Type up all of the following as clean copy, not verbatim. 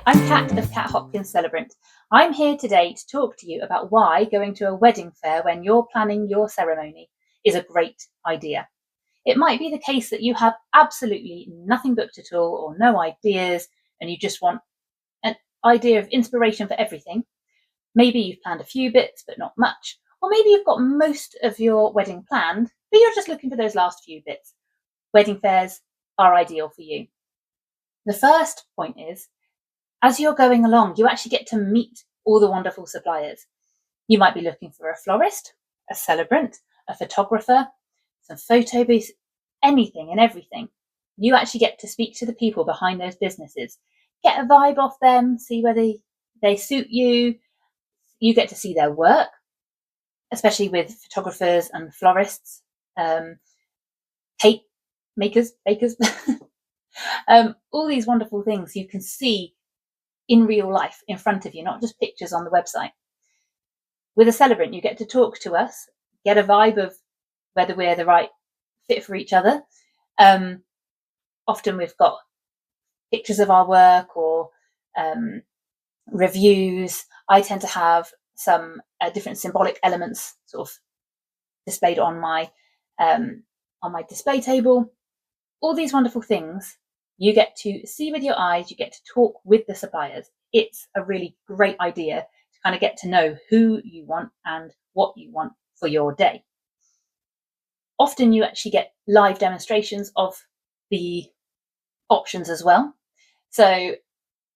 I'm Kat of Hopkins Celebrant. I'm here today to talk to you about why going to a wedding fair when you're planning your ceremony is a great idea. It might be the case that you have absolutely nothing booked at all or no ideas and you just want an idea of inspiration for everything. Maybe you've planned a few bits but not much, or maybe you've got most of your wedding planned but you're just looking for those last few bits. Wedding fairs are ideal for you. The first point is, as you're going along, you actually get to meet all the wonderful suppliers. You might be looking for a florist, a celebrant, a photographer, some photo booths, anything and everything. You actually get to speak to the people behind those businesses, get a vibe off them, see whether they suit you. You get to see their work, especially with photographers and florists, cake makers, bakers, all these wonderful things you can see in real life in front of you, not just pictures on the website. With a celebrant, you get to talk to us, get a vibe of whether we're the right fit for each other. Often we've got pictures of our work or reviews. I tend to have some different symbolic elements sort of displayed on my display table. All these wonderful things you get to see with your eyes, you get to talk with the suppliers. It's a really great idea to kind of get to know who you want and what you want for your day. Often you actually get live demonstrations of the options as well. So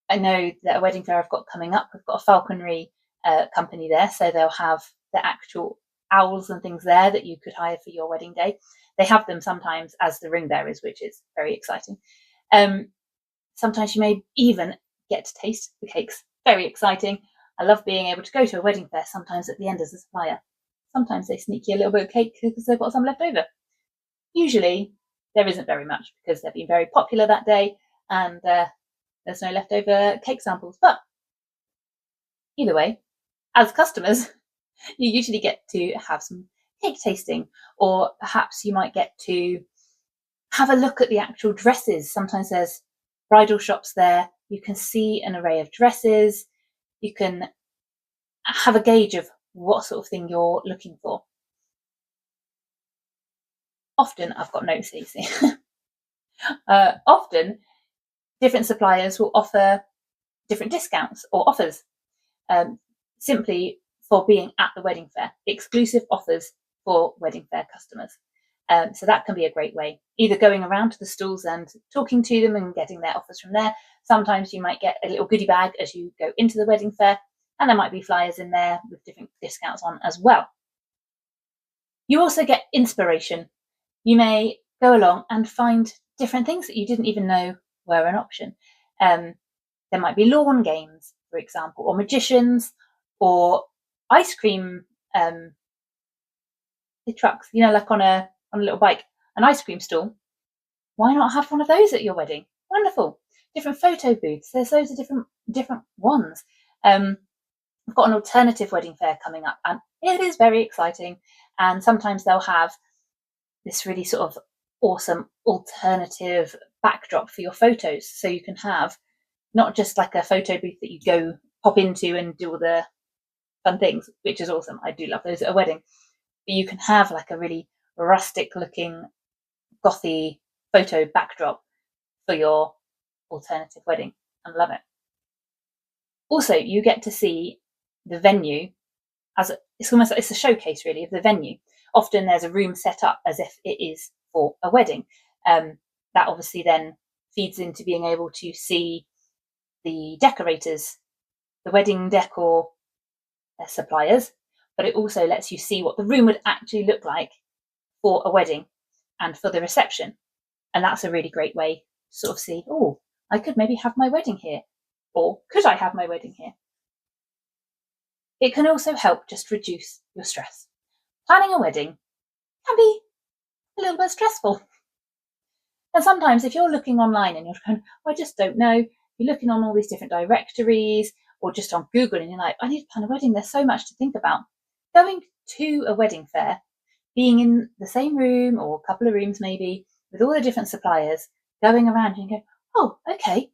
I know that a wedding fair I've got coming up, we've got a falconry company there, so they'll have the actual owls and things there that you could hire for your wedding day. They have them sometimes as the ring bearers, which is very exciting. Sometimes you may even get to taste the cakes. Very exciting. I love being able to go to a wedding fair sometimes at the end as a supplier. Sometimes they sneak you a little bit of cake because they've got some left over. Usually there isn't very much because they've been very popular that day and there's no leftover cake samples. But either way, as customers, you usually get to have some cake tasting, or perhaps you might get to have a look at the actual dresses. Sometimes there's bridal shops there. You can see an array of dresses. You can have a gauge of what sort of thing you're looking for. Often, I've got notes here, you see. Often, different suppliers will offer different discounts or offers simply for being at the wedding fair, exclusive offers for wedding fair customers. So that can be a great way, either going around to the stalls and talking to them and getting their offers from there. Sometimes you might get a little goodie bag as you go into the wedding fair, and there might be flyers in there with different discounts on as well. You also get inspiration. You may go along and find different things that you didn't even know were an option. There might be lawn games, for example, or magicians, or ice cream trucks, like on a little bike, an ice cream stall. Why not have one of those at your wedding? Wonderful. Different photo booths. There's loads of different ones. We've got an alternative wedding fair coming up, and it is very exciting. And sometimes they'll have this really sort of awesome alternative backdrop for your photos. So you can have not just like a photo booth that you go pop into and do all the fun things, which is awesome. I do love those at a wedding. But you can have like a really rustic looking gothy photo backdrop for your alternative wedding. I love it. Also, you get to see the venue it's almost like it's a showcase really of the venue. Often there's a room set up as if it is for a wedding. That obviously then feeds into being able to see the decorators, the wedding decor suppliers, but it also lets you see what the room would actually look like for a wedding and for the reception. And that's a really great way to sort of see, oh, I could maybe have my wedding here, or could I have my wedding here? It can also help just reduce your stress. Planning a wedding can be a little bit stressful. And sometimes if you're looking online and you're going, I just don't know, you're looking on all these different directories or just on Google and you're like, I need to plan a wedding, there's so much to think about. Going to a wedding fair, being in the same room or a couple of rooms maybe with all the different suppliers, going around and you go, oh, okay,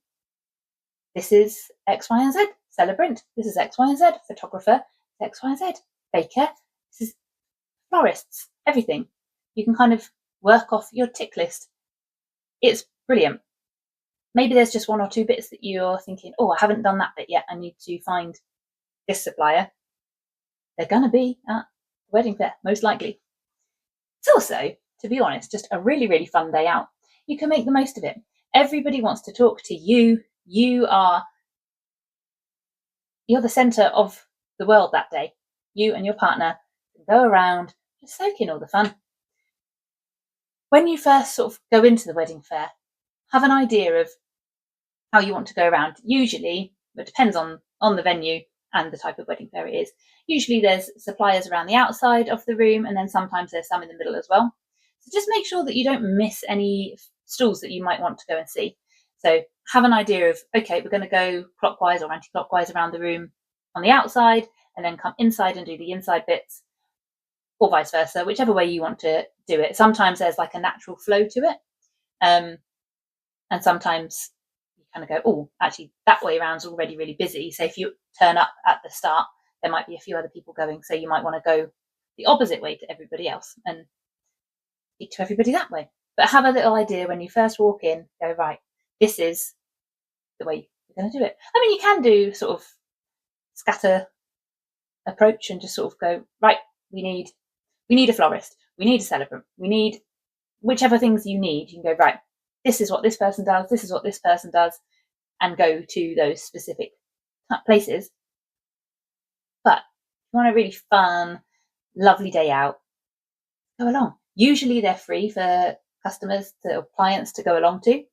this is X, Y, and Z. Celebrant, this is X, Y, and Z. Photographer, X, Y, and Z. Baker, this is florists, everything. You can kind of work off your tick list. It's brilliant. Maybe there's just one or two bits that you're thinking, oh, I haven't done that bit yet. I need to find this supplier. They're going to be at the wedding fair, most likely. It's also, to be honest, just a really, really fun day out. You can make the most of it. Everybody wants to talk to you. You're the centre of the world that day. You and your partner can go around, just soak in all the fun. When you first sort of go into the wedding fair, have an idea of how you want to go around. Usually, it depends on the venue and the type of wedding fair it is. Usually there's suppliers around the outside of the room, and then sometimes there's some in the middle as well. So just make sure that you don't miss any stalls that you might want to go and see. So have an idea of, okay, we're going to go clockwise or anti-clockwise around the room on the outside, and then come inside and do the inside bits, or vice versa, whichever way you want to do it. Sometimes there's like a natural flow to it. And sometimes you kind of go, oh, actually that way around is already really busy. So if you turn up at the start, there might be a few other people going. So you might want to go the opposite way to everybody else and speak to everybody that way. But have a little idea when you first walk in, go, right, this is the way you're going to do it. I mean, you can do sort of scatter approach and just sort of go, right, we need a florist, we need a celebrant, we need whichever things you need. You can go, right, this is what this person does, this is what this person does, and go to those specific places. But if you want a really fun, lovely day out, go along. Usually they're free for customers or clients to go along to.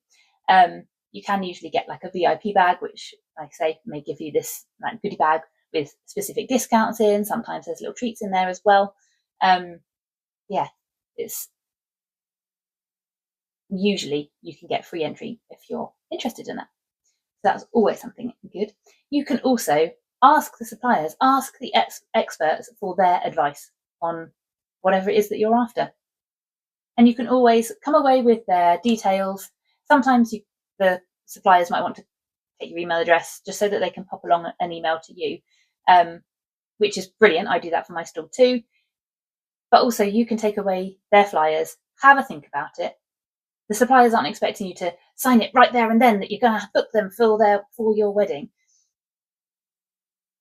You can usually get like a VIP bag, which, like I say, may give you this like goodie bag with specific discounts in. Sometimes there's little treats in there as well. It's usually you can get free entry if you're interested in that. So that's always something good. You can also ask the suppliers, ask the experts for their advice on whatever it is that you're after. And you can always come away with their details. Sometimes the suppliers might want to take your email address just so that they can pop along an email to you, which is brilliant. I do that for my stall too. But also you can take away their flyers, have a think about it. The suppliers aren't expecting you to sign it right there and then that you're going to book them for your wedding.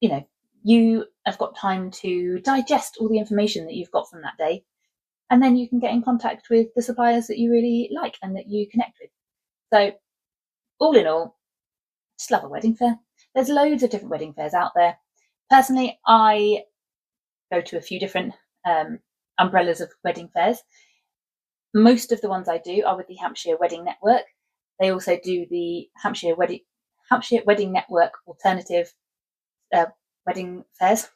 You know, you have got time to digest all the information that you've got from that day, and then you can get in contact with the suppliers that you really like and that you connect with. So all in all, just love a wedding fair. There's loads of different wedding fairs out there. Personally, I go to a few different umbrellas of wedding fairs. Most of the ones I do are with the Hampshire Wedding Network. They also do the Hampshire Wedding Network alternative wedding fairs.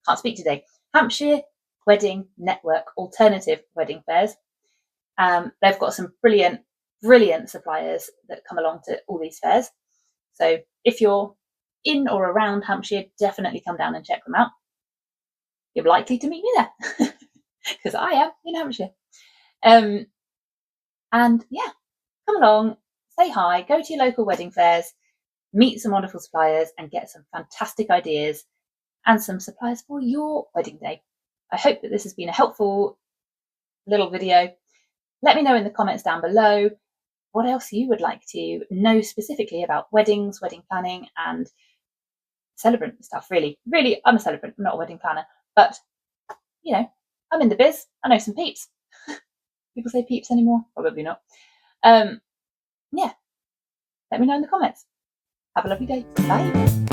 Can't speak today. Hampshire Wedding Network alternative wedding fairs. They've got some brilliant suppliers that come along to all these fairs. So if you're in or around Hampshire, definitely come down and check them out. You're likely to meet me there because I am in Hampshire. And yeah, come along, say hi, go to your local wedding fairs, meet some wonderful suppliers and get some fantastic ideas and some suppliers for your wedding day. I hope that this has been a helpful little video. Let me know in the comments down below what else you would like to know specifically about weddings, wedding planning, and celebrant stuff. Really, I'm a celebrant, I'm not a wedding planner, but you know, I'm in the biz. I know some peeps. People say peeps anymore? Probably not. Yeah, let me know in the comments. Have a lovely day. Bye.